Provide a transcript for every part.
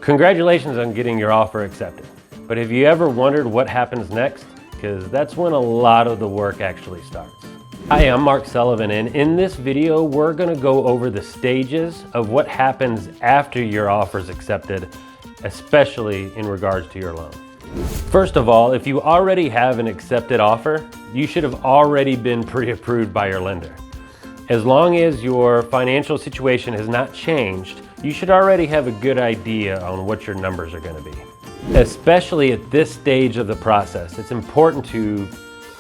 Congratulations on getting your offer accepted. But have you ever wondered what happens next? Because that's when a lot of the work actually starts. Hi, I'm Mark Sullivan, and in this video, we're gonna go over the stages of what happens after your offer is accepted, especially in regards to your loan. First of all, if you already have an accepted offer, you should have already been pre-approved by your lender. As long as your financial situation has not changed, you should already have a good idea on what your numbers are going to be. Especially at this stage of the process, it's important to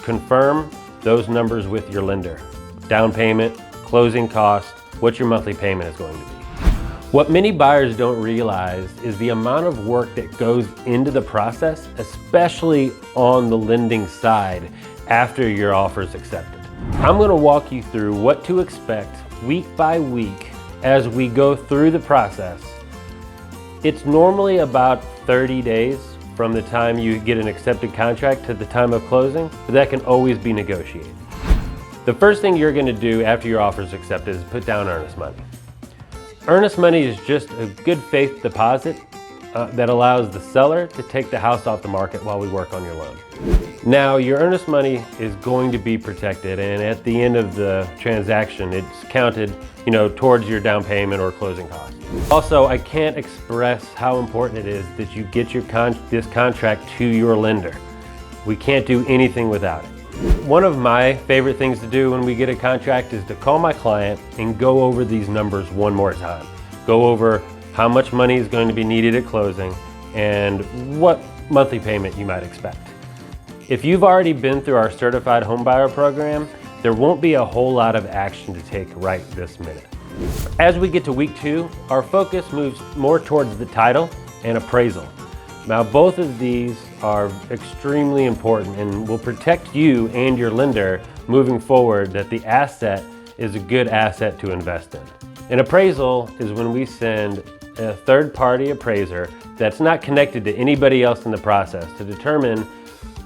confirm those numbers with your lender. Down payment, closing costs, what your monthly payment is going to be. What many buyers don't realize is the amount of work that goes into the process, especially on the lending side after your offer is accepted. I'm going to walk you through what to expect week by week as we go through the process. It's normally about 30 days from the time you get an accepted contract to the time of closing, but that can always be negotiated. The first thing you're going to do after your offer is accepted is put down earnest money. Earnest money is just a good faith deposit that allows the seller to take the house off the market while we work on your loan. Now, your earnest money is going to be protected, and at the end of the transaction, it's counted, towards your down payment or closing costs. Also, I can't express how important it is that you get this contract to your lender. We can't do anything without it. One of my favorite things to do when we get a contract is to call my client and go over these numbers one more time. Go over how much money is going to be needed at closing and what monthly payment you might expect. If you've already been through our certified homebuyer program, there won't be a whole lot of action to take right this minute. As we get to week 2, our focus moves more towards the title and appraisal. Now, both of these are extremely important and will protect you and your lender moving forward that the asset is a good asset to invest in. An appraisal is when we send a third-party appraiser that's not connected to anybody else in the process to determine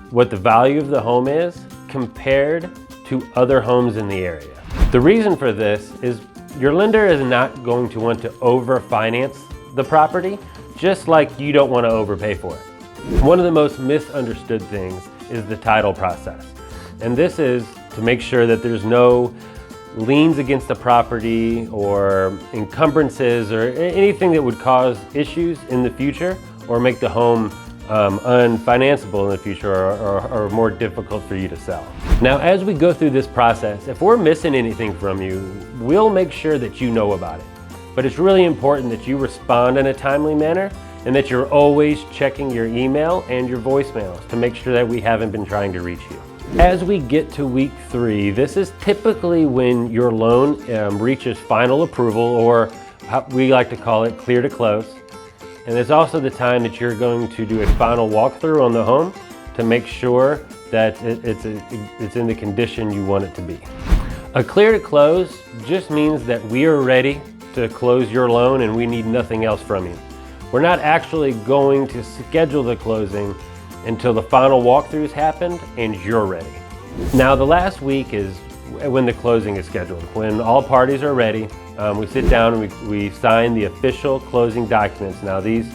what the value of the home is compared to other homes in the area. The reason for this is your lender is not going to want to over-finance the property, just like you don't want to overpay for it. One of the most misunderstood things is the title process. And this is to make sure that there's no liens against the property or encumbrances or anything that would cause issues in the future or make the home unfinanceable in the future or more difficult for you to sell. Now, as we go through this process, if we're missing anything from you, we'll make sure that you know about it. But it's really important that you respond in a timely manner and that you're always checking your email and your voicemails to make sure that we haven't been trying to reach you. As we get to week 3, this is typically when your loan reaches final approval, or we like to call it clear to close. And it's also the time that you're going to do a final walkthrough on the home to make sure that it's in the condition you want it to be. A clear to close just means that we are ready to close your loan and we need nothing else from you. We're not actually going to schedule the closing until the final walkthroughs happened and you're ready. Now, the last week is when the closing is scheduled. When all parties are ready, we sit down and we sign the official closing documents. Now, these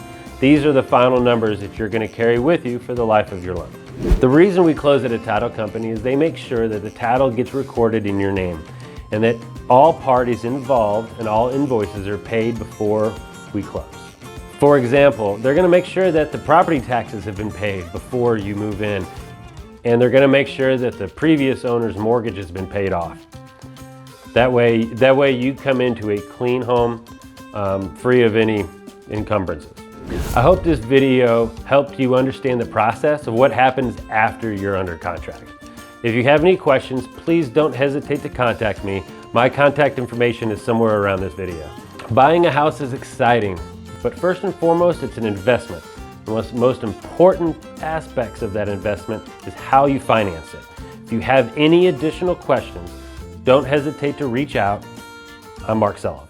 are the final numbers that you're going to carry with you for the life of your loan. The reason we close at a title company is they make sure that the title gets recorded in your name and that all parties involved and all invoices are paid before we close. For example, they're going to make sure that the property taxes have been paid before you move in, and they're going to make sure that the previous owner's mortgage has been paid off. That way you come into a clean home, free of any encumbrances. I hope this video helped you understand the process of what happens after you're under contract. If you have any questions, please don't hesitate to contact me. My contact information is somewhere around this video. Buying a house is exciting, but first and foremost, it's an investment. The most important aspects of that investment is how you finance it. If you have any additional questions, don't hesitate to reach out. I'm Mark Sullivan.